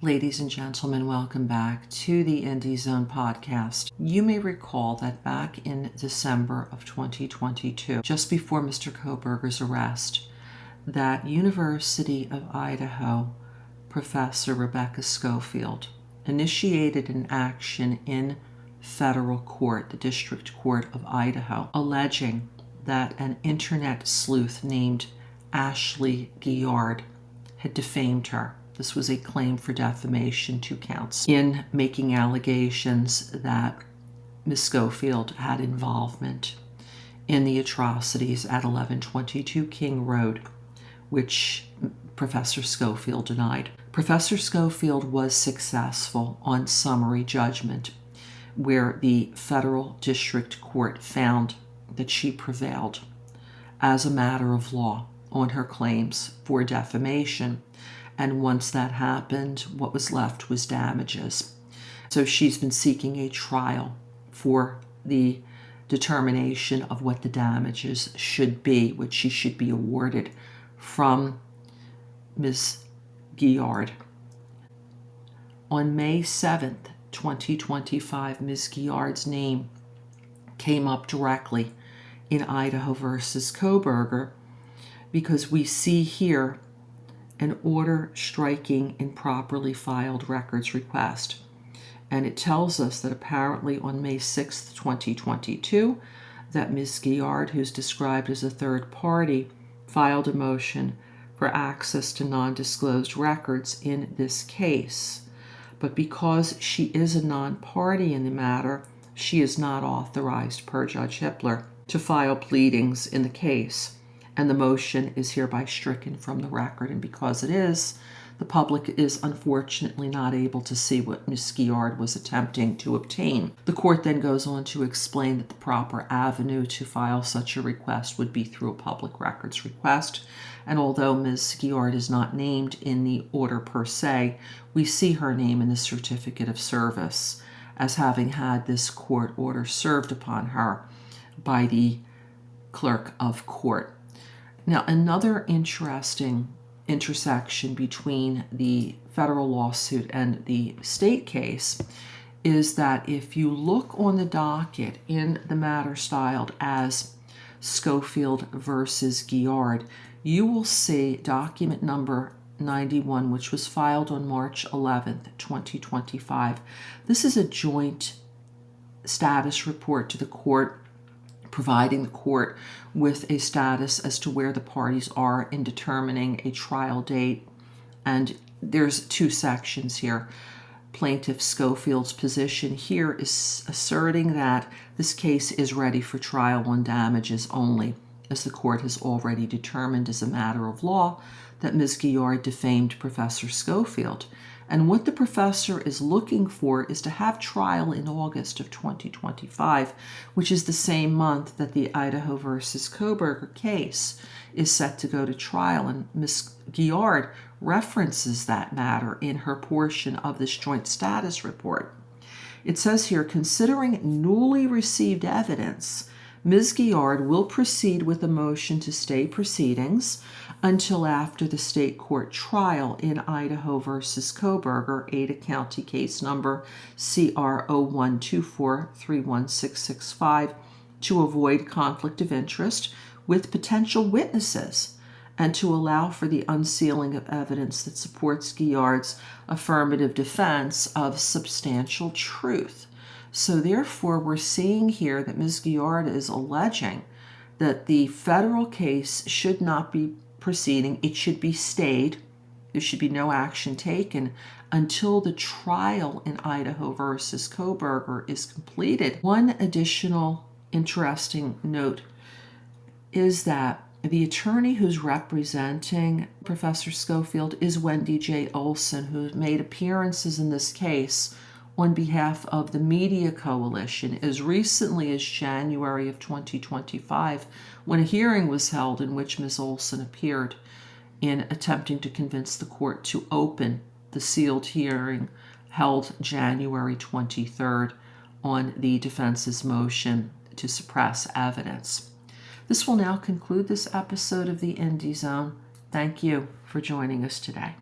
Ladies and gentlemen, welcome back to the Indie Zone podcast. You may recall that back in December of 2022, just before Mr. Kohberger's arrest, that University of Idaho Professor Rebecca Schofield initiated an action in federal court, the District Court of Idaho, alleging that an internet sleuth named Ashley Guillard had defamed her. This was a claim for defamation, 2 counts, in making allegations that Ms. Schofield had involvement in the atrocities at 1122 King Road, which Professor Schofield denied. Professor Schofield was successful on summary judgment, where the federal district court found that she prevailed as a matter of law on her claims for defamation. And once that happened, what was left was damages. So she's been seeking a trial for the determination of what the damages should be, which she should be awarded from Ms. Guillard. On May 7th, 2025, Ms. Guillard's name came up directly in Idaho versus Kohberger because we see here an order striking improperly filed records request. And it tells us that apparently on May 6th, 2022, that Ms. Guillard, who's described as a third party, filed a motion for access to non-disclosed records in this case. But because she is a non-party in the matter, she is not authorized per Judge Hippler to file pleadings in the case. And the motion is hereby stricken from the record. And because it is, the public is unfortunately not able to see what Ms. Guillard was attempting to obtain. The court then goes on to explain that the proper avenue to file such a request would be through a public records request. And although Ms. Guillard is not named in the order per se, we see her name in the certificate of service as having had this court order served upon her by the clerk of court. Now, another interesting intersection between the federal lawsuit and the state case is that if you look on the docket in the matter styled as Schofield versus Guillard, you will see document number 91, which was filed on March 11th, 2025. This is a joint status report to the court, providing the court with a status as to where the parties are in determining a trial date. And there's 2 sections here. Plaintiff Schofield's position here is asserting that this case is ready for trial on damages only, as the court has already determined as a matter of law that Ms. Guillard defamed Professor Schofield. And what the professor is looking for is to have trial in August of 2025, which is the same month that the Idaho versus Kohberger case is set to go to trial. And Ms. Guillard references that matter in her portion of this joint status report. It says here, considering newly received evidence, Ms. Guillard will proceed with a motion to stay proceedings until after the state court trial in Idaho versus Kohberger, Ada County case number CR 0124-31665, to avoid conflict of interest with potential witnesses and to allow for the unsealing of evidence that supports Guillard's affirmative defense of substantial truth. So therefore, we're seeing here that Ms. Guillard is alleging that the federal case should not be proceeding. It should be stayed. There should be no action taken until the trial in Idaho versus Kohberger is completed. One additional interesting note is that the attorney who's representing Professor Schofield is Wendy J. Olson, who made appearances in this case on behalf of the Media Coalition as recently as January of 2025, when a hearing was held in which Ms. Olson appeared in attempting to convince the court to open the sealed hearing held January 23rd on the defense's motion to suppress evidence. This will now conclude this episode of the Indie Zone. Thank you for joining us today.